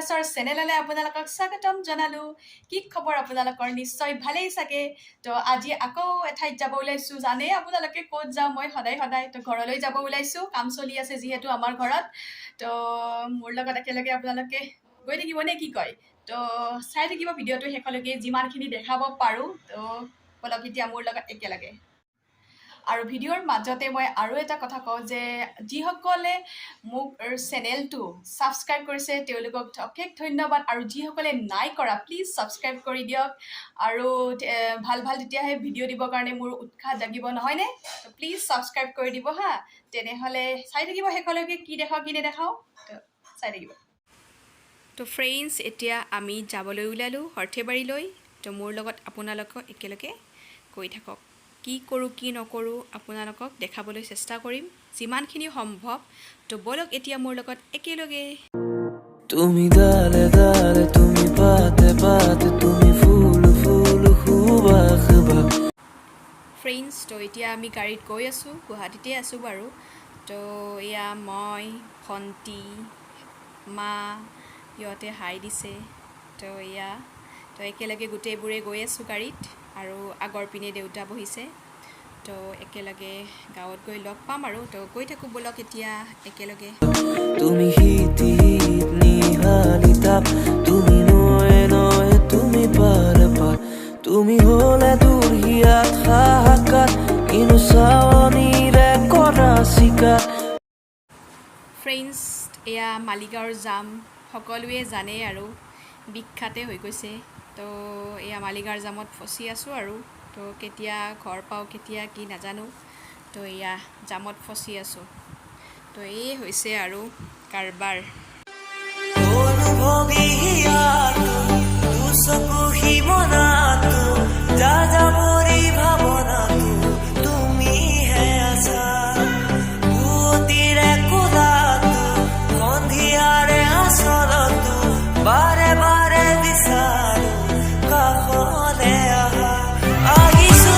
পৰেশৰ চেনেললৈ আপোনালোকক স্বাগতম জনালো কি খবৰ আপোনালোকৰ নিশ্চয় ভালেই চাগে তো আজি আকৌ এঠাইত যাব ওলাইছো জানে আপোনালোকে ক'ত যাওঁ মই সদায় সদায় তো ঘৰলৈ যাব ওলাইছো কাম চলি আছে যিহেতু আমাৰ ঘৰত তো মোৰ লগত একেলগে আপোনালোকে গৈ থাকিব নে কি কয় তো চাই থাকিব ভিডিঅ'টো শেষলৈকে যিমানখিনি দেখাব পাৰো তো বলক এতিয়া মোৰ লগত একেলগে আৰু ভিডিঅ'ৰ মাজতে মই আৰু এটা কথা কওঁ যে যিসকলে মোক চেনেলটো ছাবস্ক্ৰাইব কৰিছে তেওঁলোকক অশেষ ধন্যবাদ আৰু যিসকলে নাই কৰা প্লিজ ছাবস্ক্ৰাইব কৰি দিয়ক আৰু ভাল ভাল তেতিয়াহে ভিডিঅ' দিবৰ কাৰণে মোৰ উৎসাহ জাগিব নহয়নে তো প্লিজ ছাবস্ক্ৰাইব কৰি দিব হা তেনেহ'লে চাই থাকিব শেষলৈকে কি দেখাওঁ কি নেদেখাওঁ চাই থাকিব তো ফ্ৰেণ্ডছ এতিয়া আমি যাবলৈ ওলালোঁ সৰ্থেবাৰীলৈ তো মোৰ লগত আপোনালোকক একেলগে কৈ থাকক কি কৰোঁ কি নকৰোঁ আপোনালোকক দেখাবলৈ চেষ্টা কৰিম যিমানখিনি সম্ভৱ তো বলক এতিয়া মোৰ লগত একেলগে তুমি ডালে ডালে তুমি পাতে পাতে তুমি ফুল ফুল খুবা খুবা ফ্ৰেণ্ডছ তো এতিয়া আমি গাড়ীত গৈ আছোঁ গুৱাহাটীতে আছোঁ বাৰু তো এয়া মই ভণ্টি মা সিহঁতে হাই দিছে তো এয়া তো একেলগে গোটেইবোৰে গৈ আছোঁ গাড়ীত আৰু আগৰ পিনে দেউতা বহিছে তো একেলগে গাঁৱত গৈ লগ পাম আৰু তো গৈ থাকোঁ বলক এতিয়া একেলগে তুমি হিতি হিত নিহালি তাপ তুমি নয়ে নয়ে তুমি পাৰ পাৰ তুমি হলে দূৰ হিয়াত হাহাকাৰ ইনো চাৱনীৰে কৰা চিকাৰ ফ্ৰেণ্ডছ এয়া মালিগাঁৱৰ জাম সকলোৱে জানে আৰু বিখ্যাতে হৈ গৈছে তো এয়া মালিগাঁৱৰ জামত ফচি আছোঁ আৰু তো কেতিয়া ঘৰ পাওঁ কেতিয়া কি নাজানো তো এয়া জামত ফচি আছোঁ তো এই হৈছে আৰু কাৰবাৰ অনুভৱী হিয়াটো দুচকু হিমনাটো যা যাবৰী ভাৱনাটো তুমিহে আছা পুৱতিৰে কোলাটো সন্ধিয়াৰে আচলটো বাৰে বাৰে বিচাৰো কাষলে আহা আহিছো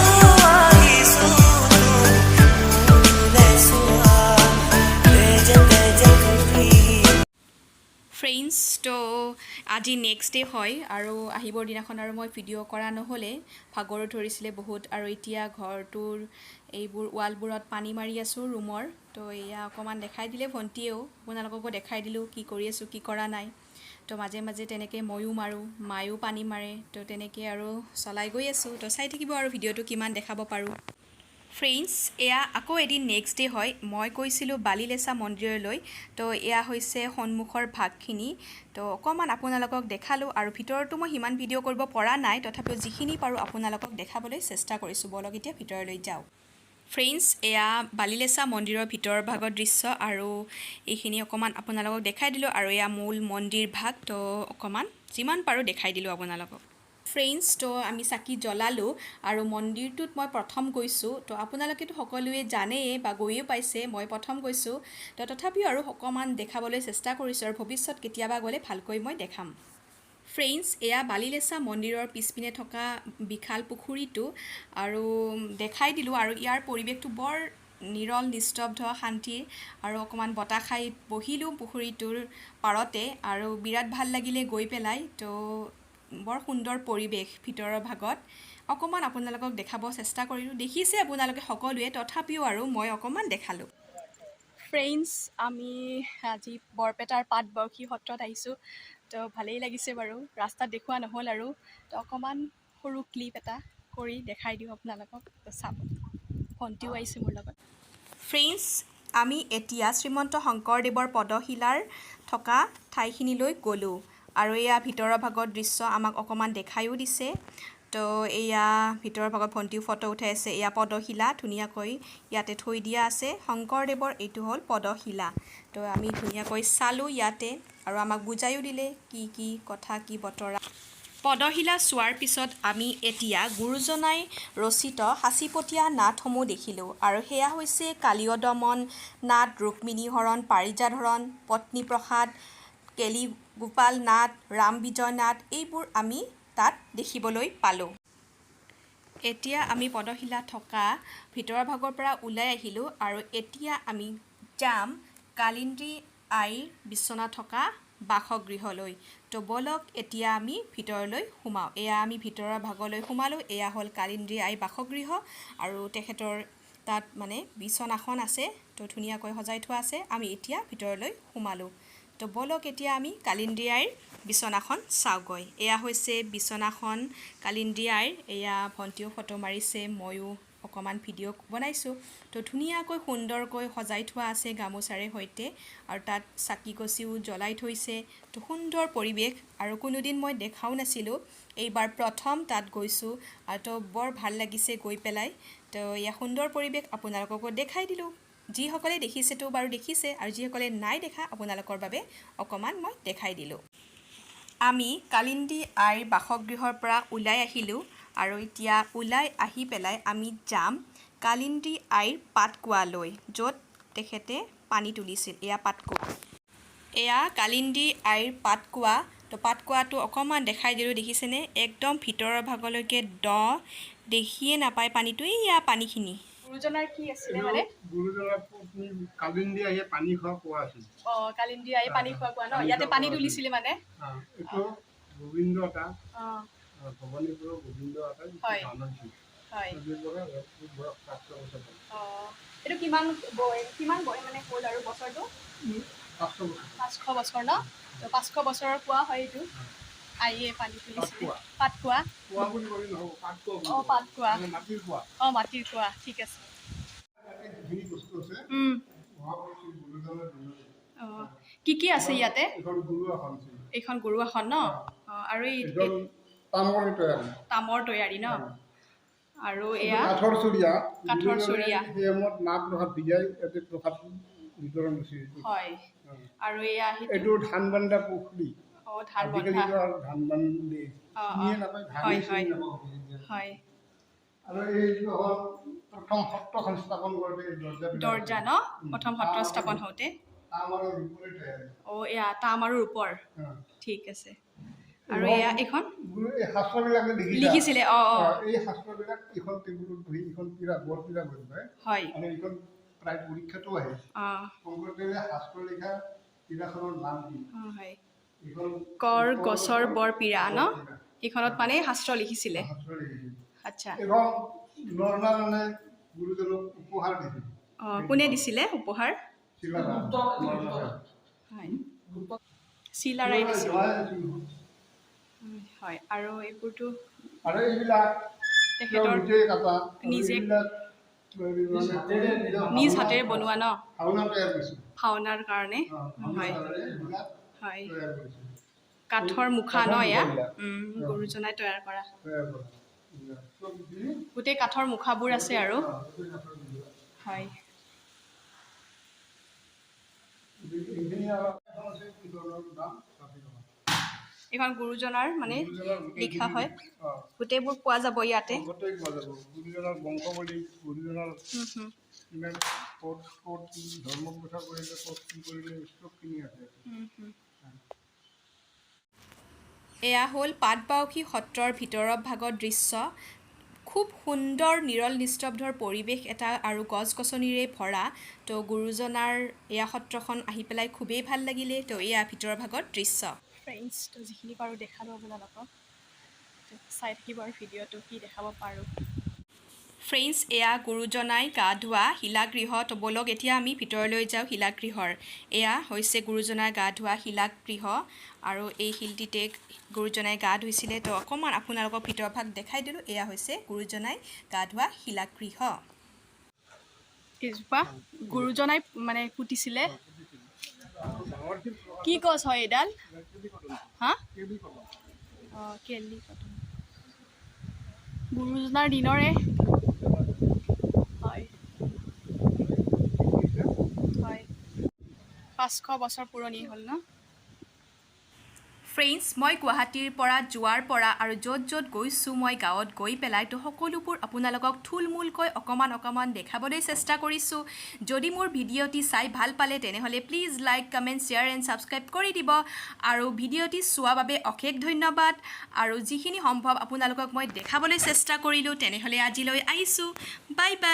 আহিছো তোলে চোৱা তেজে তেজে তুমি ফ্ৰেণ্ডছ তো আজি নেক্সট ডে' হয় আৰু আহিবৰ দিনাখন আৰু মই ভিডিঅ' কৰা নহ'লে ভাগৰো ধৰিছিলে বহুত আৰু এতিয়া ঘৰটোৰ এইবোৰ ৱালবোৰত পানী মাৰি আছোঁ ৰুমৰ তো এয়া অকণমান দেখাই দিলে ভণ্টিয়েও আপোনালোককো দেখাই দিলোঁ কি কৰি আছোঁ কি কৰা নাই তো মাজে মাজে তেনেকৈ ময়ো মাৰোঁ মায়েও পানী মাৰে তো তেনেকৈ আৰু চলাই গৈ আছোঁ তো চাই থাকিব আৰু ভিডিঅ'টো কিমান দেখাব পাৰোঁ ফ্ৰেণ্ডছ এয়া আকৌ এদিন নেক্সট ডে' হয় মই গৈছিলোঁ বালিলেচা মন্দিৰলৈ তো এয়া হৈছে সন্মুখৰ ভাগখিনি তো অকণমান আপোনালোকক দেখালোঁ আৰু ভিতৰতো মই সিমান ভিডিঅ' কৰিব পৰা নাই তথাপিও যিখিনি পাৰোঁ আপোনালোকক দেখাবলৈ চেষ্টা কৰিছোঁ বলক এতিয়া ভিতৰলৈ যাওঁ ফ্ৰেণ্ডছ এয়া বালিলেচা মন্দিৰৰ ভিতৰৰ ভাগৰ দৃশ্য আৰু এইখিনি অকণমান আপোনালোকক দেখাই দিলোঁ আৰু এয়া মূল মন্দিৰ ভাগ তো অকণমান যিমান পাৰোঁ দেখাই দিলোঁ আপোনালোকক ফ্ৰেণ্ডছ তো আমি চাকি জ্বলালোঁ আৰু মন্দিৰটোত মই প্ৰথম গৈছোঁ তো আপোনালোকেতো সকলোৱে জানেই বা গৈও পাইছে মই প্ৰথম গৈছোঁ তো তথাপিও আৰু অকণমান দেখাবলৈ চেষ্টা কৰিছোঁ আৰু ভৱিষ্যত কেতিয়াবা গ'লে ভালকৈ মই দেখাম ফ্ৰেণ্ডছ এয়া বালিলেচা মন্দিৰৰ পিছপিনে থকা বিশাল পুখুৰীটো আৰু দেখাই দিলোঁ আৰু ইয়াৰ পৰিৱেশটো বৰ নিৰল নিস্তব্ধ শান্তিৰ আৰু অকণমান বতাহ খাই বহিলোঁ পুখুৰীটোৰ পাৰতে আৰু বিৰাট ভাল লাগিলে গৈ পেলাই তো বৰ সুন্দৰ পৰিৱেশ ভিতৰৰ ভাগত অকণমান আপোনালোকক দেখাব চেষ্টা কৰিলোঁ দেখিছে আপোনালোকে সকলোৱে তথাপিও আৰু মই অকণমান দেখালোঁ ফ্ৰেণ্ডছ আমি আজি বৰপেটাৰ পাটবৰশী সত্ৰত আহিছোঁ তো ভালেই লাগিছে বাৰু ৰাস্তাত দেখুওৱা নহ'ল আৰু তো অকণমান সৰু ক্লিপ এটা কৰি দেখাই দিওঁ আপোনালোকক তো চাব ভণ্টিও আহিছে মোৰ লগত ফ্ৰেণ্ডছ আমি এতিয়া শ্ৰীমন্ত শংকৰদেৱৰ পদশিলাৰ থকা ঠাইখিনিলৈ গ'লোঁ আৰু এয়া ভিতৰৰ ভাগৰ দৃশ্য আমাক অকণমান দেখায়ো দিছে তো এয়া ভিতৰৰ ভাগত ভণ্টিও ফটো উঠাই আছে এয়া পদশিলা ধুনীয়াকৈ ইয়াতে থৈ দিয়া আছে শংকৰদেৱৰ এইটো হ'ল পদশিলা তো আমি ধুনীয়াকৈ চালোঁ ইয়াতে আৰু আমাক বুজায়ো দিলে কি কি কথা কি বতৰা পদশিলা চোৱাৰ পিছত আমি এতিয়া গুৰুজনাই ৰচিত সাঁচিপতীয়া নাটসমূহ দেখিলোঁ আৰু সেয়া হৈছে কালীয় দমন নাট ৰুক্মিণী হৰণ পাৰিজাত হৰণ পত্নীপ্ৰসাদ কেলিগোপাল নাট ৰাম বিজয় নাট এইবোৰ আমি তাত দেখিবলৈ পালোঁ এতিয়া আমি পদশিলা থকা ভিতৰৰ ভাগৰ পৰা ওলাই আহিলোঁ আৰু এতিয়া আমি যাম কালিন্দী আইৰ বিচনা থকা বাসগৃহলৈ। তো বলক এতিয়া আমি ভিতৰলৈ সোমাওঁ। এয়া আমি ভিতৰৰ ভাগলৈ সোমালোঁ। এয়া হ'ল কালিন্দী আইৰ বাসগৃহ আৰু তেখেতৰ তাত মানে বিচনাখন আছে, তো ধুনীয়াকৈ সজাই থোৱা আছে। আমি এতিয়া ভিতৰলৈ সোমালোঁ। তো বলক এতিয়া আমি কালিন্দী আইৰ বিচনাখন চাওঁগৈ। এয়া হৈছে বিচনাখন কালিন্দী আইৰ। এয়া ভণ্টিও ফটো মাৰিছে, ময়ো অকণমান ভিডিঅ' বনাইছোঁ। তো ধুনীয়াকৈ সুন্দৰকৈ সজাই থোৱা আছে গামোচাৰে সৈতে, আৰু তাত চাকি গছিও জ্বলাই থৈছে। তো সুন্দৰ পৰিৱেশ, আৰু কোনোদিন মই দেখাও নাছিলোঁ, এইবাৰ প্ৰথম তাত গৈছোঁ, আৰু তো বৰ ভাল লাগিছে গৈ পেলাই। তো এয়া সুন্দৰ পৰিৱেশ আপোনালোককো দেখাই দিলোঁ। যিসকলে দেখিছেতো বাৰু দেখিছে, আৰু যিসকলে নাই দেখা আপোনালোকৰ বাবে অকণমান মই দেখাই দিলোঁ। আমি কালিন্দী আইৰ বাসগৃহৰ পৰা ওলাই আহিলোঁ, আৰু এতিয়া ওলাই আহি পেলাই আমি যাম কালিন্দী আইৰ পাতকুৱালৈ, য'ত তেখেতে পানী তুলিছিল। এয়া পাতকুৱা, এয়া কালিন্দী আইৰ পাতকুৱা। তো পাতকুৱাটো অকণমান দেখাই দিলোঁ, দেখিছেনে? একদম ভিতৰৰ ভাগলৈকে দ, দেখিয়ে নাপায় পানীটো। এয়া পানীখিনি গুৰুজনাৰ কি আছিলে মানে? গুৰুজনাৰ পত্নী কালিন্দী আইয়ে পানী খোৱা কোৱা আছিল। কালিন্দী আইয়ে পানী খোৱা কোৱা ন? ইয়াতে পানী তুলিছিলে মানে? এইটো গোবিন্দ এটা, ভৱানীপুৰৰ গোবিন্দ এটা ধানছিল। এইটো কিমান মানে হ'ল আৰু বছৰটো? 500 বছৰ ন? তো 500 বছৰৰ কোৱা হয় এইটো। আইয়ে পানী তুলিছিলে। পাতকুৱা। পাতকুৱা। মাটিৰ কুঁৱা, ঠিক আছে। কি কি আছে ইয়াতে? এইখন গৰু আসন ন? আৰু এই তামৰ তৈয়াৰী ন? আৰু এয়া কাঠৰ চৰিয়া। কাঠৰ চৰিয়া। মাহ প্ৰসাদ ভিজাই ইয়াতে প্ৰসাদ বিতৰণ হৈছিল। হয়। আৰু এয়া এইটো ধান বান্ধা পুখুৰী। ধান আজিকালি বন্ধা। ধান বান্ধি চিনিয়ে নাপায়, হয়, ধানেই চিনি নাপায়। হয়। আৰু এইটো হ'ল প্ৰথম সত্ৰখন স্থাপন কৰোঁতে এই দৰ্জা ন? প্ৰথম সত্ৰ স্থাপন হওঁতে। এয়া তাম আৰু ৰূপৰ। ঠিক আছে। আৰু এয়া এইখন এই শাস্ত্ৰবিলাক লিখিছিলে। এই শাস্ত্ৰবিলাক এইখন টেবুলত বহি এইখন বৰ পীৰা বহি পায়। হয়। আৰু এইখন প্ৰায় পৰীক্ষাটো আহে। শংকৰদেৱে শাস্ত্ৰ লিখা পীৰাখনৰ নাম কি? হয়। কৰ গছৰ বৰ পীৰা ন? এইখনত মানে শাস্ত্ৰ লিখিছিলে। আচ্ছা। এইখন নৰনাৰায়ণে গুৰুজনক উপহাৰ দিছিল। কোনে দিছিলে উপহাৰ? চিলাৰাই দিছিল। হয়। আৰু এইবোৰতো তেখেতৰ নিজে নিজ হাতেৰে বনোৱা ন? ভাওনাৰ কাৰণে। হয়। হয়। কাঠৰ মুখা ন এয়া? গুৰুজনাই তৈয়াৰ কৰা। গোটেই কাঠৰ মুখাবোৰ আছে আৰু। হয়। এইখন গুৰুজনাৰ মানে লিখা হয়। গোটেইবোৰ পোৱা যাব ইয়াতে। গুৰুজনাৰ বংশাৱলী, গুৰুজনাৰ ধৰ্ম প্ৰচাৰ কৰিলে, ক'ত কি কৰিলে, চবখিনি আছে। এয়া হ'ল পাটবাউসী সত্ৰৰ ভিতৰৰ ভাগৰ দৃশ্য। খুব সুন্দৰ নিৰল নিস্তব্ধৰ পৰিৱেশ এটা, আৰু গছ গছনিৰে ভৰা। তো গুৰুজনাৰ এয়া সত্ৰখন আহি পেলাই খুবেই ভাল লাগিলে। তো এয়া ভিতৰৰ ভাগৰ দৃশ্য। ফ্ৰেণ্ডছ, তো যিখিনি পাৰোঁ দেখালোঁ আপোনালোকক। চাই থাকিব আৰু ভিডিঅ'টো কি দেখাব পাৰোঁ। ফ্ৰেণ্ডছ, এয়া গুৰুজনাই গা ধোৱা শিলাগৃহ। তো বলক এতিয়া আমি ভিতৰলৈ যাওঁ শিলাগৃহৰ। এয়া হৈছে গুৰুজনাই গা ধোৱা শিলাগৃহ, আৰু এই শিলটিতে গুৰুজনাই গা ধুইছিলে। তো অকণমান আপোনালোকক ভিতৰৰ ভাগ দেখাই দিলোঁ। এয়া হৈছে গুৰুজনাই গা ধোৱা শিলাগৃহ। এইজোপা গুৰুজনাই মানে পুতিছিলে। কি গছ হয় এইডাল? কেলি কটন। গুৰুজনাৰ দিনৰে। হয়। 500 বছৰ পুৰণি হ'ল ন? ফ্ৰেণ্ডছ, মই গুৱাহাটীৰ পৰা যোৱাৰ পৰা আৰু য'ত য'ত গৈছোঁ মই গাঁৱত গৈ পেলাই, তো সকলোবোৰ আপোনালোকক থুলমূলকৈ অকণমান দেখাবলৈ চেষ্টা কৰিছোঁ। যদি মোৰ ভিডিঅ'টি চাই ভাল পালে তেনেহ'লে please like, comment, share and subscribe কৰি দিব। আৰু ভিডিঅ'টি চোৱাৰ বাবে অশেষ ধন্যবাদ। আৰু যিখিনি সম্ভৱ আপোনালোকক মই দেখাবলৈ চেষ্টা কৰিলোঁ। তেনেহ'লে আজিলৈ আহিছোঁ। Bye bye.